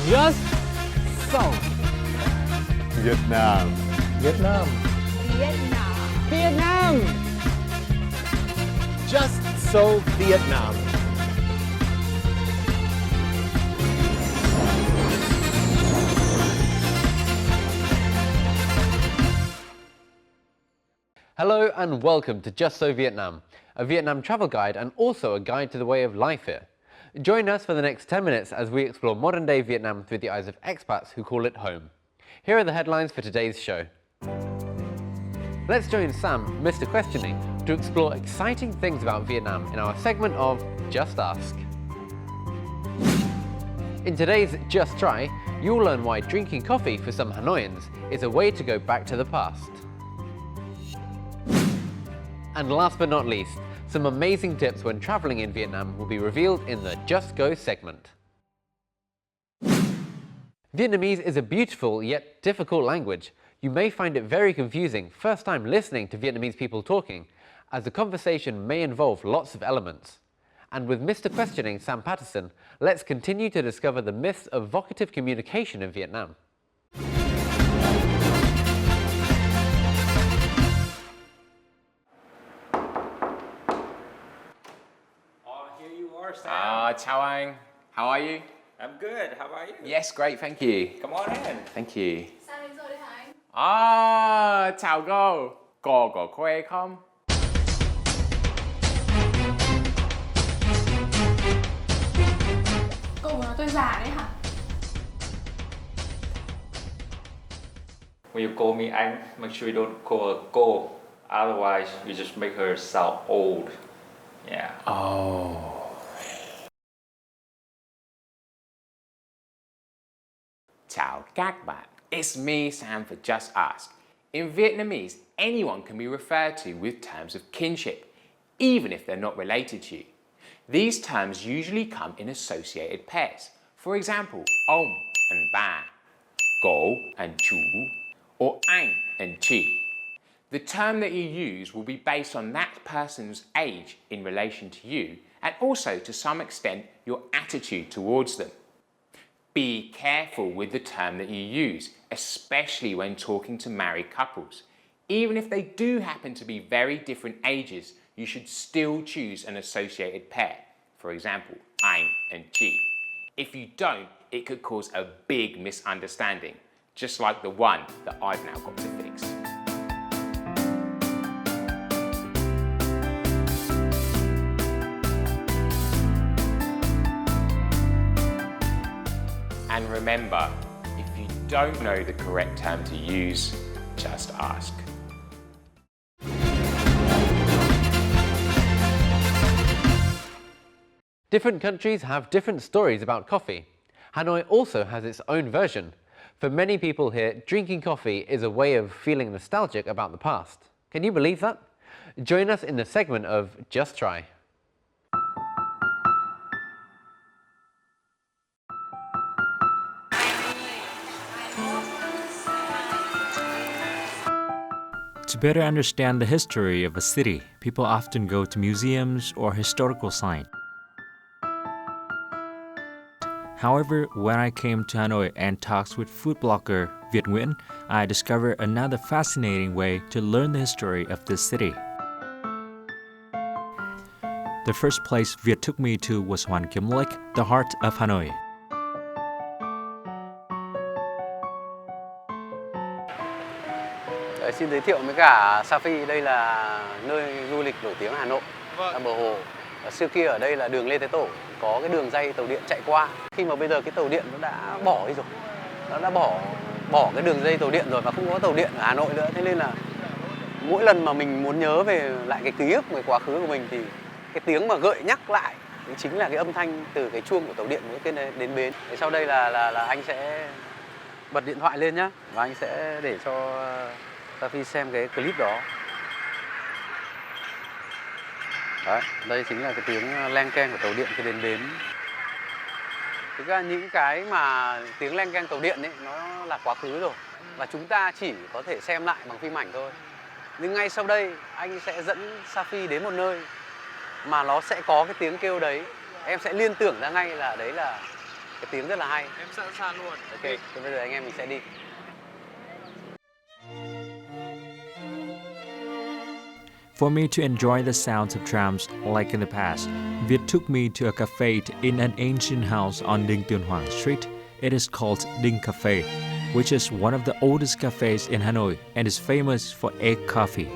Just so. Vietnam. Vietnam. Vietnam. Vietnam. Just so Vietnam. Hello and welcome to Just So Vietnam, a Vietnam travel guide and also a guide to the way of life here. Join us for the next 10 minutes as we explore modern-day Vietnam through the eyes of expats who call it home. Here are the headlines for today's show. Let's join Sam, Mr. Questioning, to explore exciting things about Vietnam in our segment of Just Ask. In today's Just Try, you'll learn why drinking coffee for some Hanoians is a way to go back to the past. And last but not least, some amazing tips when traveling in Vietnam will be revealed in the Just Go segment. Vietnamese is a beautiful yet difficult language. You may find it very confusing first time listening to Vietnamese people talking, as the conversation may involve lots of elements. And with Mr. Questioning Sam Patterson, let's continue to discover the myths of vocative communication in Vietnam. Chào anh. How are you? I'm good. How about you? Yes, great, thank you. Come on in. Thank you. Sao đến rồi đấy hả anh? Chào cô. Cô có khỏe không? Cậu muốn nói tôi già đấy hả? When you call me anh, make sure you don't call her cô. Otherwise, you just make her sound old. Yeah. Oh. Chào các bạn. It's me, Sam, for Just Ask. In Vietnamese, anyone can be referred to with terms of kinship, even if they're not related to you. These terms usually come in associated pairs. For example, ông and ba, cô and chú, or anh and chị. The term that you use will be based on that person's age in relation to you, and also to some extent your attitude towards them. Be careful with the term that you use, especially when talking to married couples. Even if they do happen to be very different ages, you should still choose an associated pair. For example, anh and chị. If you don't, it could cause a big misunderstanding, just like the one that I've now got to fix. And remember, if you don't know the correct term to use, just ask. Different countries have different stories about coffee. Hanoi also has its own version. For many people here, drinking coffee is a way of feeling nostalgic about the past. Can you believe that? Join us in the segment of Just Try. To better understand the history of a city, people often go to museums or historical sites. However, when I came to Hanoi and talked with food blogger Việt Nguyễn, I discovered another fascinating way to learn the history of this city. The first place Việt took me to was Hoàn Kiếm Lake, the heart of Hanoi. Xin giới thiệu với cả Safi, đây là nơi du lịch nổi tiếng Hà Nội, là bờ hồ. Xưa kia ở đây là đường Lê Thái Tổ, có cái đường ray tàu điện chạy qua. Khi mà bây giờ cái tàu điện nó đã bỏ đi rồi, nó đã bỏ cái đường dây tàu điện rồi và không có tàu điện ở Hà Nội nữa. Thế nên là mỗi lần mà mình muốn nhớ về lại cái ký ức về quá khứ của mình thì cái tiếng mà gợi nhắc lại chính là cái âm thanh từ cái chuông của tàu điện mỗi cái đến bến. Thế sau đây là anh sẽ bật điện thoại lên nhá, và anh sẽ để cho Safi xem cái clip đó. Đấy, đây chính là cái tiếng leng keng của tàu điện khi đến bến. Thực ra những cái mà tiếng leng keng tàu điện ấy nó là quá khứ rồi và chúng ta chỉ có thể xem lại bằng phim ảnh thôi. Nhưng ngay sau đây anh sẽ dẫn Safi đến một nơi mà nó sẽ có cái tiếng kêu đấy. Em sẽ liên tưởng ra ngay là đấy là cái tiếng rất là hay. Em sẵn sàng luôn. Ok, thì bây giờ anh em mình sẽ đi. For me to enjoy the sounds of trams like in the past, Viet took me to a cafe in an ancient house on Dinh Tiên Hoàng Street. It is called Dinh Cafe, which is one of the oldest cafes in Hanoi and is famous for egg coffee.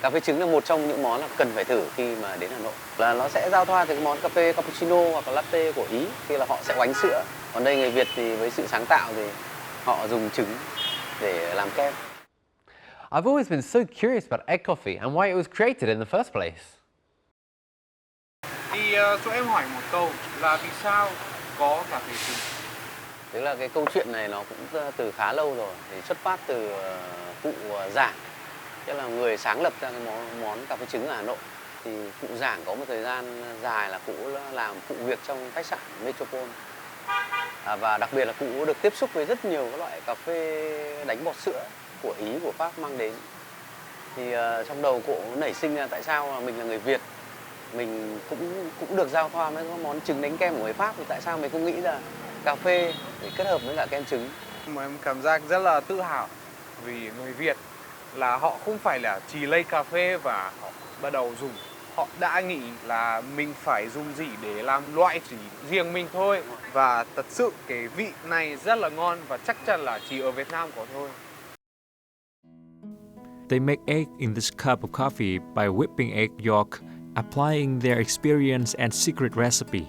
Cà phê trứng là một trong những món là cần phải thử khi mà đến Hà Nội. Là nó sẽ giao thoa từ cái món cà phê cappuccino hoặc là latte của Ý, khi là họ sẽ oánh sữa. Còn đây người Việt thì với sự sáng tạo thì họ dùng trứng để làm kem. I've always been so curious about egg coffee and why it was created in the first place. Thì cho em hỏi một câu là vì sao có cà phê trứng? Tức là cái câu chuyện này nó cũng từ khá lâu rồi, thì xuất phát từ cụ Giảng, tức là người sáng lập ra cái món cà phê trứng ở Hà Nội. Thì cụ Giảng có một thời gian dài là cụ làm phụ việc trong khách sạn Metropole. Và đặc biệt là cụ được tiếp xúc với rất nhiều các loại cà phê đánh bọt sữa của Ý, của Pháp mang đến. Thì trong đầu cụ nảy sinh ra tại sao là mình là người Việt, mình cũng được giao thoa với các món trứng đánh kem của người Pháp, thì tại sao mình không nghĩ là cà phê để kết hợp với cả kem trứng. Mà em cảm giác rất là tự hào vì người Việt là họ không phải là chỉ lấy cà phê và họ bắt đầu dùng. Họ đã nghĩ là mình phải dùng gì để làm loại chỉ riêng mình thôi. Và thật sự cái vị này rất là ngon và chắc chắn là chỉ ở Việt Nam có thôi. They make egg in this cup of coffee by whipping egg yolk, applying their experience and secret recipe.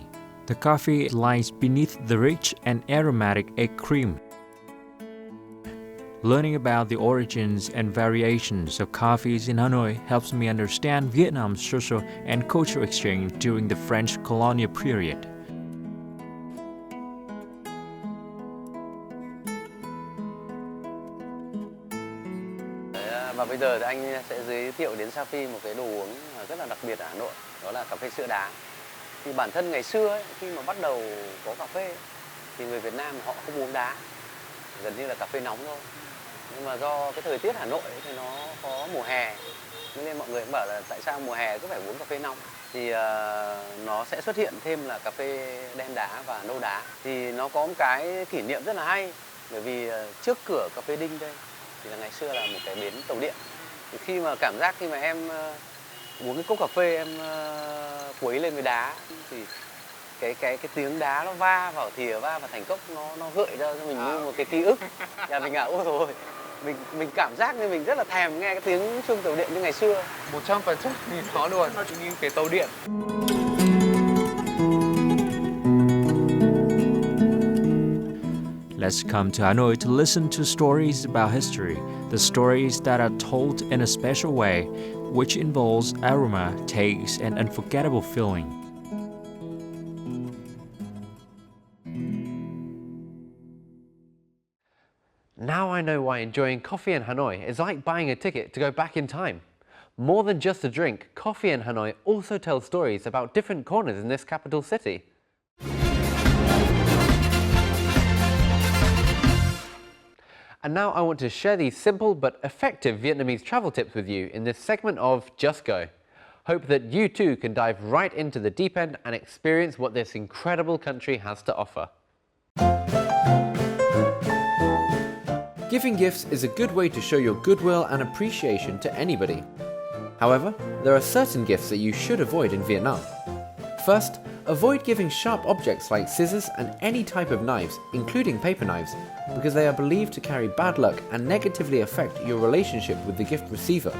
The coffee lies beneath the rich and aromatic egg cream. Learning about the origins and variations of coffees in Hanoi helps me understand Vietnam's social and cultural exchange during the French colonial period. Và bây giờ thì anh sẽ giới thiệu đến Safi một cái đồ uống rất là đặc biệt ở Hà Nội, đó là cà phê sữa đá. Thì bản thân ngày xưa ấy, khi mà bắt đầu có cà phê thì người Việt Nam họ không uống đá, gần như là cà phê nóng thôi. Nhưng mà do cái thời tiết Hà Nội ấy, thì nó có mùa hè, nên mọi người cũng bảo là tại sao mùa hè cứ phải uống cà phê nóng. Thì nó sẽ xuất hiện thêm là cà phê đen đá và nâu đá. Thì nó có một cái kỷ niệm rất là hay, bởi vì trước cửa cà phê Đinh đây thì là ngày xưa là một cái bến tàu điện. Thì khi mà cảm giác khi mà em uống cái cốc cà phê, em quấy lên với đá, thì cái tiếng đá nó va vào thìa, va vào thành cốc, nó gợi ra cho mình như một cái ký ức. Và mình ôi rồi, mình cảm giác như mình rất là thèm nghe cái tiếng chuông tàu điện như ngày xưa. 100% như nó luôn, như cái tàu điện. Let's come to Hanoi to listen to stories about history, the stories that are told in a special way, which involves aroma, taste, and unforgettable feeling. Now I know why enjoying coffee in Hanoi is like buying a ticket to go back in time. More than just a drink, coffee in Hanoi also tells stories about different corners in this capital city. And now I want to share these simple but effective Vietnamese travel tips with you in this segment of Just Go. Hope that you too can dive right into the deep end and experience what this incredible country has to offer. Giving gifts is a good way to show your goodwill and appreciation to anybody. However, there are certain gifts that you should avoid in Vietnam. First, avoid giving sharp objects like scissors and any type of knives, including paper knives, because they are believed to carry bad luck and negatively affect your relationship with the gift receiver.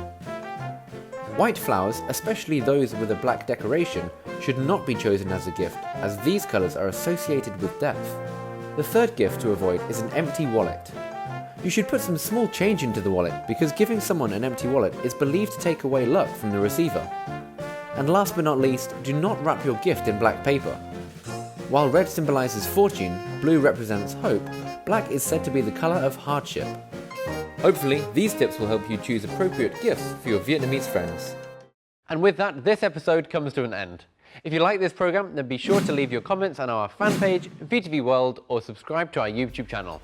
White flowers, especially those with a black decoration, should not be chosen as a gift, as these colours are associated with death. The third gift to avoid is an empty wallet. You should put some small change into the wallet, because giving someone an empty wallet is believed to take away luck from the receiver. And last but not least, do not wrap your gift in black paper. While red symbolises fortune, blue represents hope, black is said to be the colour of hardship. Hopefully, these tips will help you choose appropriate gifts for your Vietnamese friends. And with that, this episode comes to an end. If you like this programme, then be sure to leave your comments on our fan page, VTV World, or subscribe to our YouTube channel.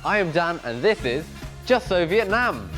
I am Dan and this is Just So Vietnam.